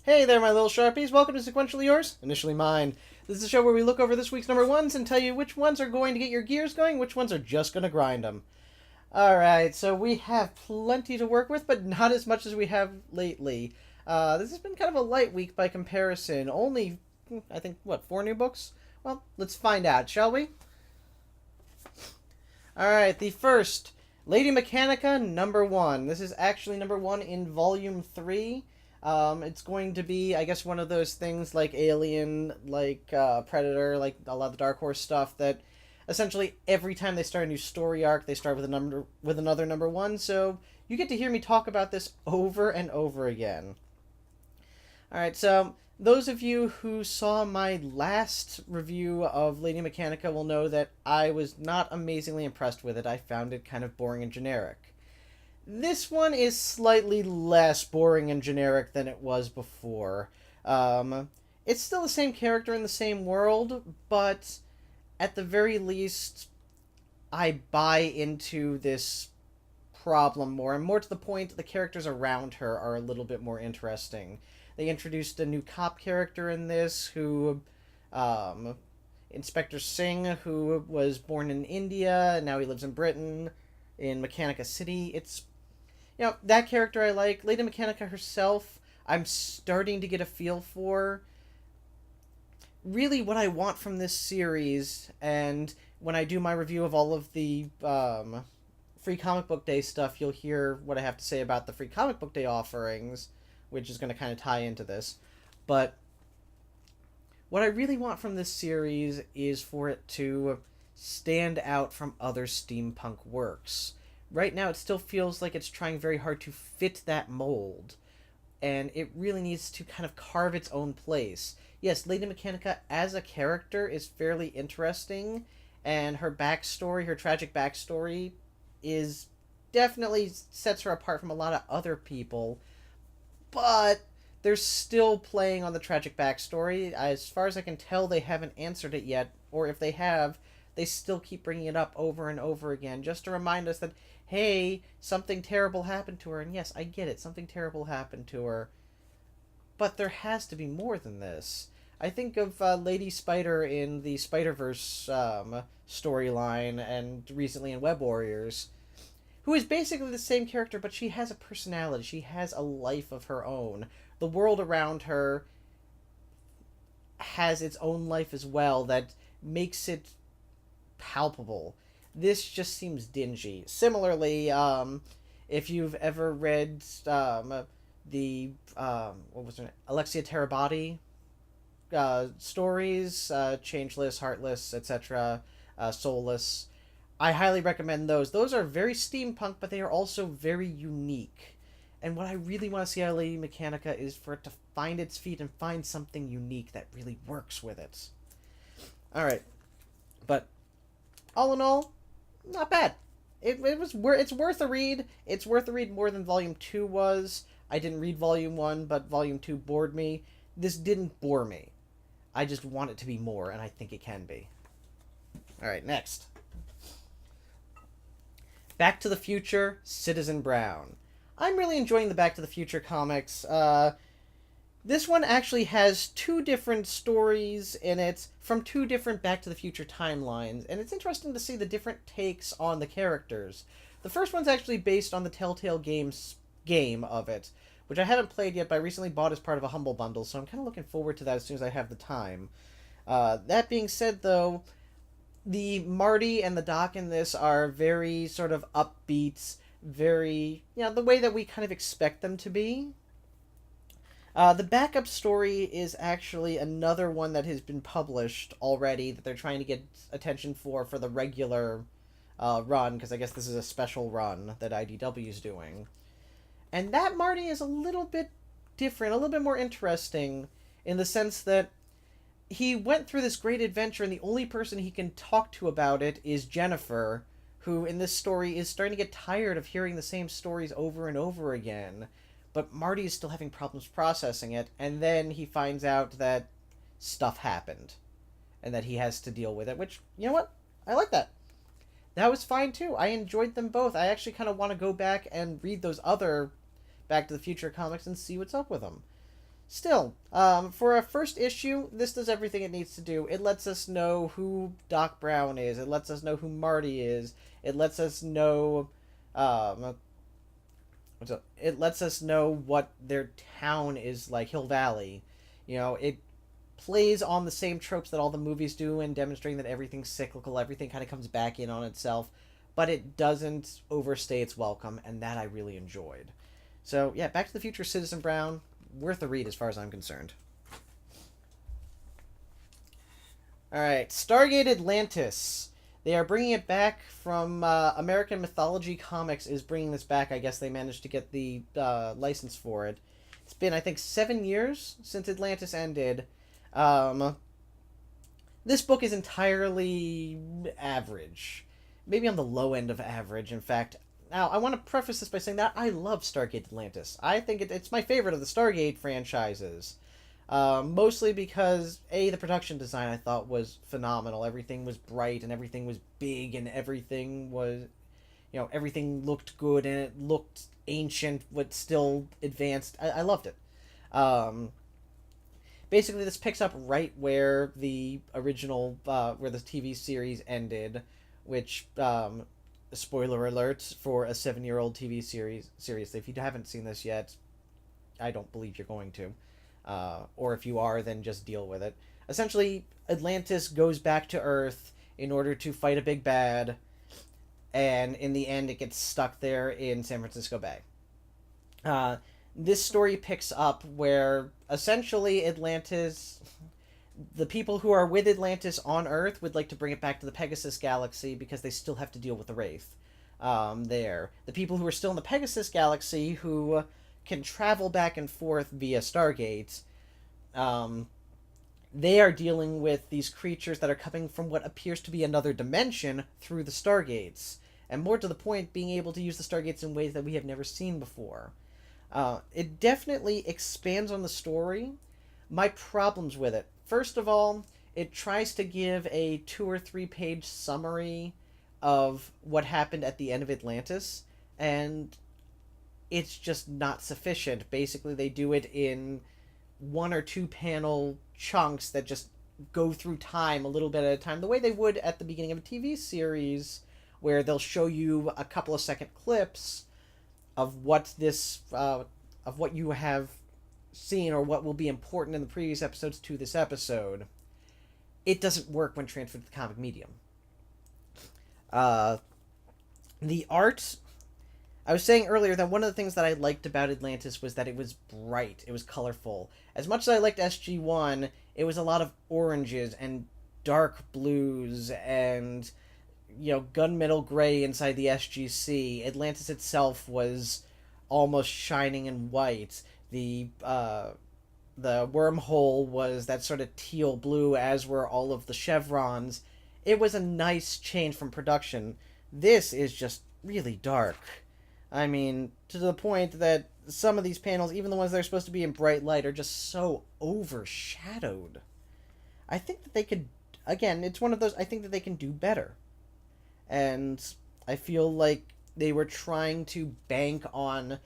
Hey there, my little Sharpies. Welcome to Sequentially Yours, Initially Mine. This is a show where we look over this week's number ones and tell you which ones are going to get your gears going, which ones are just going to grind them. Alright, so we have plenty to work with, but not as much as we have lately. This has been kind of a light week by comparison. Only, I think, four new books? Well, let's find out, shall we? Alright, the first, Lady Mechanica, number one. This is actually number one in volume 3. It's going to be, I guess, one of those things like Alien, like Predator, like a lot of the Dark Horse stuff that essentially every time they start a new story arc, they start with another number one. So you get to hear me talk about this over and over again. All right, so those of you who saw my last review of Lady Mechanica will know that I was not amazingly impressed with it. I found it kind of boring and generic. This one is slightly less boring and generic than it was before. It's still the same character in the same world, but at the very least, I buy into this problem more. And more to the point, the characters around her are a little bit more interesting. They introduced a new cop character in this who, Inspector Singh, who was born in India, and now he lives in Britain, in Mechanica City. That character I like. Lady Mechanica herself, I'm starting to get a feel for. Really, what I want from this series, and when I do my review of all of the Free Comic Book Day stuff, you'll hear what I have to say about the Free Comic Book Day offerings, which is going to kind of tie into this. But what I really want from this series is for it to stand out from other steampunk works. Right now, it still feels like it's trying very hard to fit that mold, and it really needs to kind of carve its own place. Yes, Lady Mechanica as a character is fairly interesting, and her backstory, her tragic backstory, is definitely sets her apart from a lot of other people, but they're still playing on the tragic backstory. As far as I can tell, they haven't answered it yet, or if they have, they still keep bringing it up over and over again, just to remind us that, hey, something terrible happened to her. And yes, I get it, something terrible happened to her. But there has to be more than this. I think of Lady Spider in the Spider-Verse storyline, and recently in Web Warriors, who is basically the same character, but she has a personality. She has a life of her own. The world around her has its own life as well that makes it palpable. This just seems dingy. Similarly, if you've ever read the what was her name? Alexia Terabati stories, Changeless, Heartless, etc., Soulless, I highly recommend those. Those are very steampunk, but they are also very unique. And what I really want to see out of Lady Mechanica is for it to find its feet and find something unique that really works with it. Alright. But all in all, not bad. It's worth a read. It's worth a read more than Volume 2 was. I didn't read Volume 1, but Volume 2 bored me. This didn't bore me. I just want it to be more, and I think it can be. Alright, next. Back to the Future, Citizen Brown. I'm really enjoying the Back to the Future comics. This one actually has two different stories in it from two different Back to the Future timelines, and it's interesting to see the different takes on the characters. The first one's actually based on the Telltale Games game of it, which I haven't played yet, but I recently bought as part of a Humble Bundle, so I'm kind of looking forward to that as soon as I have the time. That being said, though, the Marty and the Doc in this are very sort of upbeat, very, the way that we kind of expect them to be. The backup story is actually another one that has been published already that they're trying to get attention for the regular run, because I guess this is a special run that IDW is doing. And that Marty is a little bit different, a little bit more interesting, in the sense that he went through this great adventure, and the only person he can talk to about it is Jennifer, who in this story is starting to get tired of hearing the same stories over and over again. But Marty is still having problems processing it, and then he finds out that stuff happened, and that he has to deal with it, which, you know what? I like that. That was fine, too. I enjoyed them both. I actually kind of want to go back and read those other Back to the Future comics and see what's up with them. Still, for a first issue, this does everything it needs to do. It lets us know who Doc Brown is. It lets us know who Marty is. It lets us know, um, it lets us know what their town is like, Hill Valley. It plays on the same tropes that all the movies do, and demonstrating that everything's cyclical, everything kind of comes back in on itself, but it doesn't overstay its welcome, and that I really enjoyed. So yeah, Back to the Future Citizen Brown, worth a read as far as I'm concerned. All right, Stargate Atlantis. They are bringing it back from American Mythology Comics is bringing this back. I guess they managed to get the license for it. It's been, I think, 7 years since Atlantis ended. Um, this book is entirely average. Maybe on the low end of average, in fact. Now, I want to preface this by saying that I love Stargate Atlantis. I think it's my favorite of the Stargate franchises. Mostly because, A, the production design I thought was phenomenal. Everything was bright and everything was big and everything was, everything looked good and it looked ancient but still advanced. I loved it. Um, Basically, this picks up right where the original, where the TV series ended, which, spoiler alert for a 7-year-old TV series. If you haven't seen this yet, I don't believe you're going to. Or if you are, then just deal with it. Essentially, Atlantis goes back to Earth in order to fight a big bad, and in the end, it gets stuck there in San Francisco Bay. This story picks up where essentially the people who are with Atlantis on Earth would like to bring it back to the Pegasus Galaxy because they still have to deal with the Wraith. There. The people who are still in the Pegasus Galaxy who can travel back and forth via Stargate, they are dealing with these creatures that are coming from what appears to be another dimension through the Stargates. And more to the point, being able to use the Stargates in ways that we have never seen before. It definitely expands on the story. My problems with it. First of all, it tries to give a 2 or 3 page summary of what happened at the end of Atlantis, and it's just not sufficient. Basically, they do it in 1 or 2 panel chunks that just go through time a little bit at a time, the way they would at the beginning of a TV series, where they'll show you a couple of second clips of what of what you have seen or what will be important in the previous episodes to this episode. It doesn't work when transferred to the comic medium. The art, I was saying earlier that one of the things that I liked about Atlantis was that it was bright, it was colorful. As much as I liked SG-1, it was a lot of oranges and dark blues and, gunmetal gray inside the SGC. Atlantis itself was almost shining in white. The wormhole was that sort of teal blue, as were all of the chevrons. It was a nice change from production. This is just really dark. I mean, to the point that some of these panels, even the ones that are supposed to be in bright light, are just so overshadowed. I think that they could, again, it's one of those, I think that they can do better. And I feel like they were trying to bank on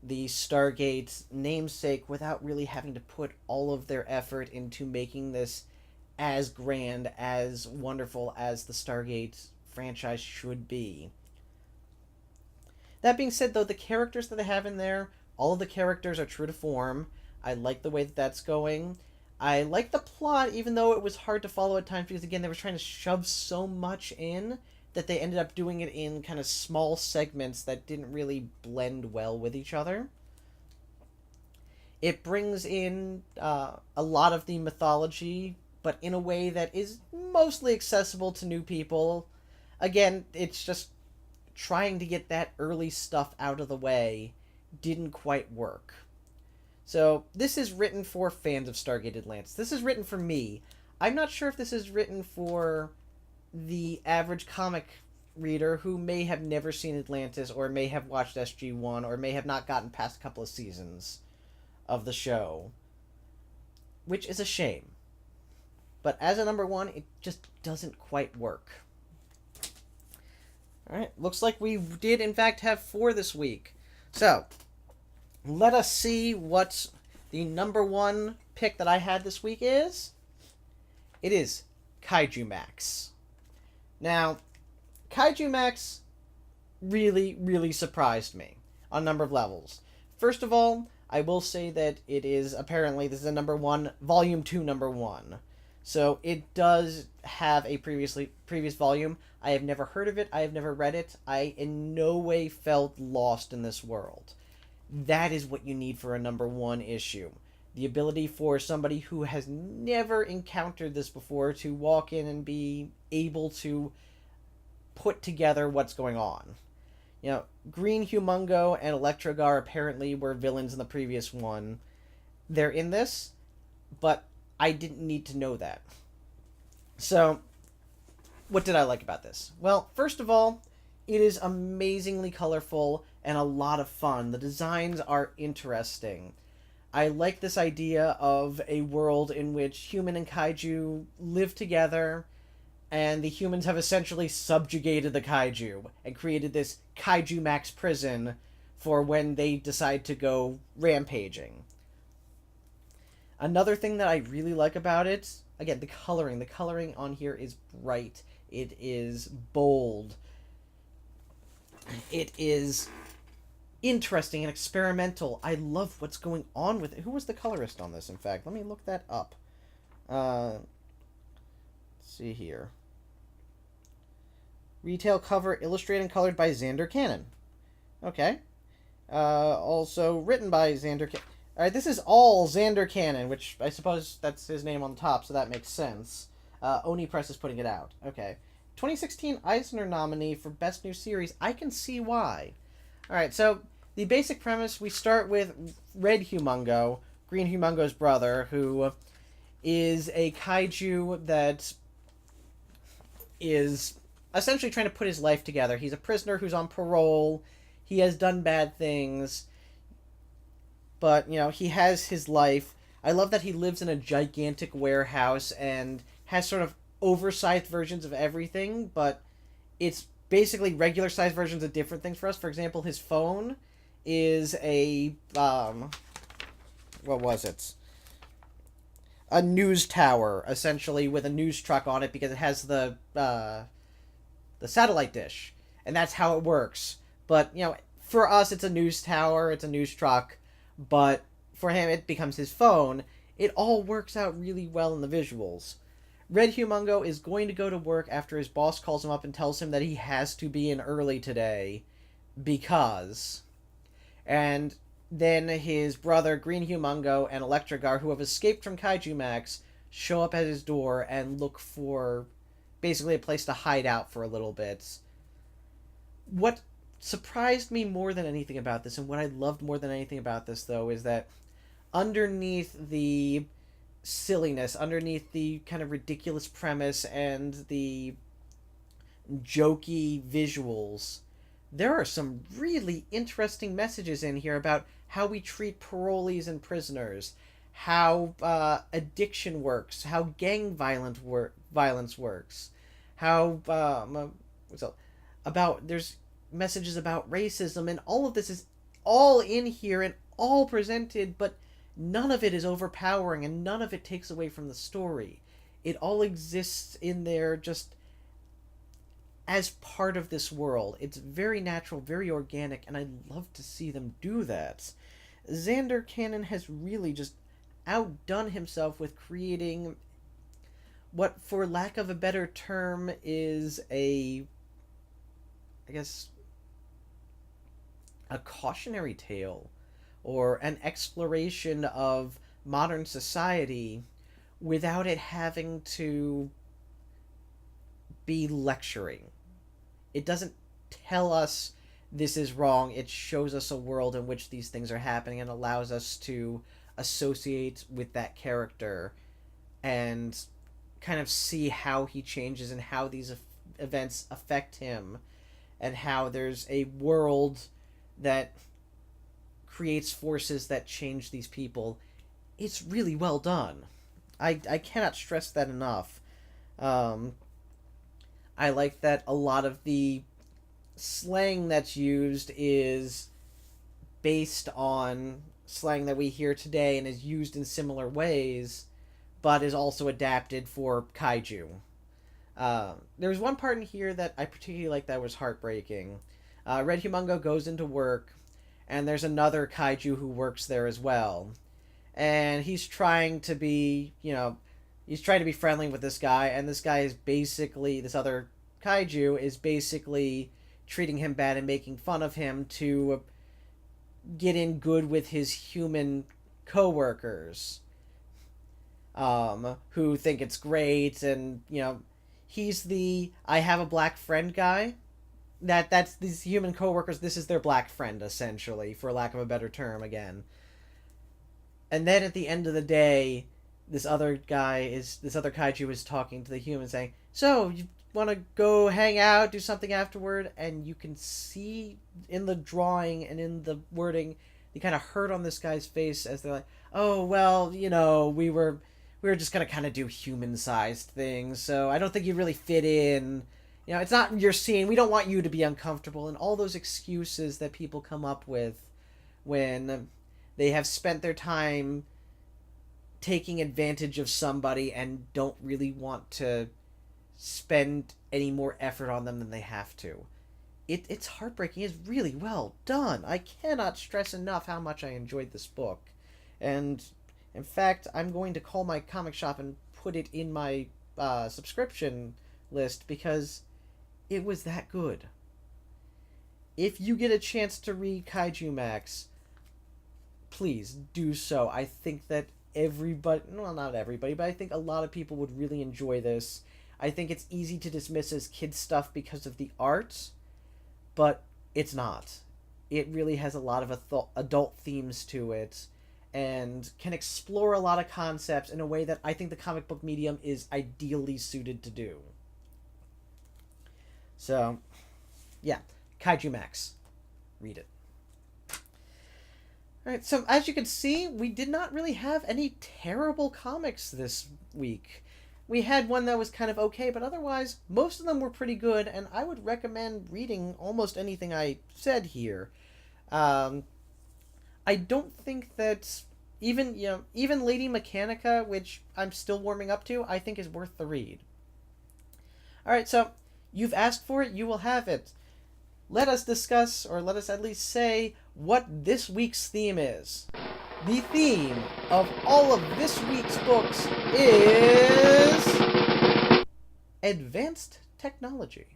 the Stargate namesake without really having to put all of their effort into making this as grand, as wonderful as the Stargate franchise should be. That being said, though, the characters that they have in there, all of the characters are true to form. I like the way that that's going. I like the plot, even though it was hard to follow at times, because, again, they were trying to shove so much in that they ended up doing it in kind of small segments that didn't really blend well with each other. It brings in a lot of the mythology, but in a way that is mostly accessible to new people. Again, it's just trying to get that early stuff out of the way didn't quite work. So, this is written for fans of Stargate Atlantis. This is written for me. I'm not sure if this is written for the average comic reader who may have never seen Atlantis, or may have watched SG-1, or may have not gotten past a couple of seasons of the show. Which is a shame. But as a number 1, it just doesn't quite work. Alright, looks like we did in fact have 4 this week. So, let us see what The number one pick that I had this week is Kaiju Max. Now, Kaiju Max really, really surprised me on a number of levels. First of all, I will say that it is apparently, this is a number one, volume 2 number one. So it does have a previous volume. I have never heard of it. I have never read it. I in no way felt lost in this world. That is what you need for a number one issue. The ability for somebody who has never encountered this before to walk in and be able to put together what's going on. You know, Green Humongo and Electrogar apparently were villains in the previous one. They're in this, but I didn't need to know that. So, what did I like about this? Well, first of all, it is amazingly colorful and a lot of fun. The designs are interesting. I like this idea of a world in which human and kaiju live together, and the humans have essentially subjugated the kaiju and created this Kaiju Max prison for when they decide to go rampaging. Another thing that I really like about it, again, the coloring. The coloring on here is bright. It is bold. It is interesting and experimental. I love what's going on with it. Who was the colorist on this, in fact? Let me look that up. Let's see here. Retail cover illustrated and colored by Xander Cannon. Okay. Also written by Xander Cannon. Alright, this is all Xander Cannon, which I suppose that's his name on the top, so that makes sense. Oni Press is putting it out. Okay. 2016 Eisner nominee for Best New Series. I can see why. Alright, so the basic premise, we start with Red Humongo, Green Humongo's brother, who is a kaiju that is essentially trying to put his life together. He's a prisoner who's on parole. He has done bad things. But, you know, he has his life. I love that he lives in a gigantic warehouse and has sort of oversized versions of everything, but it's basically regular sized versions of different things for us. For example, his phone is a, what was it? A news tower, essentially, with a news truck on it because it has the satellite dish, and that's how it works. But, you know, for us, it's a news tower, it's a news truck, but for him, it becomes his phone. It all works out really well in the visuals. Red Humongo is going to go to work after his boss calls him up and tells him that he has to be in early today because... And then his brother, Green Humongo, and Electrogar, who have escaped from Kaiju Max, show up at his door and look for basically a place to hide out for a little bit. What surprised me more than anything about this, and what I loved more than anything about this, though, is that underneath the silliness, underneath the kind of ridiculous premise and the jokey visuals, there are some really interesting messages in here about how we treat parolees and prisoners, how addiction works, how gang violence works, how about there's messages about racism, and all of this is all in here and all presented, but none of it is overpowering and none of it takes away from the story. It all exists in there just as part of this world. It's very natural, very organic, and I love to see them do that. Xander Cannon has really just outdone himself with creating what, for lack of a better term, is a cautionary tale or an exploration of modern society without it having to be lecturing. It doesn't tell us this is wrong. It shows us a world in which these things are happening and allows us to associate with that character and kind of see how he changes and how these events affect him, and how there's a world that creates forces that change these people. It's really well done. I cannot stress that enough. I like that a lot of the slang that's used is based on slang that we hear today and is used in similar ways, but is also adapted for kaiju. There was one part in here that I particularly liked that was heartbreaking. Red Humongo goes into work, and there's another kaiju who works there as well. And he's trying to be, he's trying to be friendly with this guy, and this guy is basically, this other kaiju is basically treating him bad and making fun of him to get in good with his human co-workers, who think it's great, and, he's the I have a black friend guy. That's these human co-workers, this is their black friend, essentially, for lack of a better term, again. And then at the end of the day, this other kaiju is talking to the human, saying, "So, you want to go hang out, do something afterward?" And you can see in the drawing and in the wording, the kind of hurt on this guy's face as they're like, "Oh, well, we were just gonna kind of do human-sized things, so I don't think you really fit in. It's not your scene. We don't want you to be uncomfortable," and all those excuses that people come up with when they have spent their time taking advantage of somebody and don't really want to spend any more effort on them than they have to. It's heartbreaking. It's really well done. I cannot stress enough how much I enjoyed this book. And, in fact, I'm going to call my comic shop and put it in my subscription list because it was that good. If you get a chance to read Kaiju Max, please do so. I think that everybody, well, not everybody, but I think a lot of people would really enjoy this. I think it's easy to dismiss as kid stuff because of the art, but it's not. It really has a lot of adult themes to it and can explore a lot of concepts in a way that I think the comic book medium is ideally suited to do. So, yeah, Kaiju Max. Read it. Alright, so as you can see, we did not really have any terrible comics this week. We had one that was kind of okay, but otherwise, most of them were pretty good, and I would recommend reading almost anything I said here. I don't think that even Lady Mechanica, which I'm still warming up to, I think is worth the read. Alright, so you've asked for it, you will have it. Let us discuss, or let us at least say, what this week's theme is. The theme of all of this week's books is advanced technology.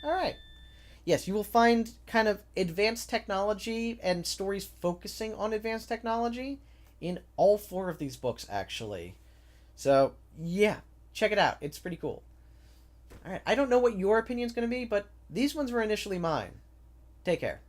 Alright. Yes, you will find kind of advanced technology and stories focusing on advanced technology in all 4 of these books, actually. So, yeah, check it out. It's pretty cool. Alright, I don't know what your opinion's going to be, but these ones were initially mine. Take care.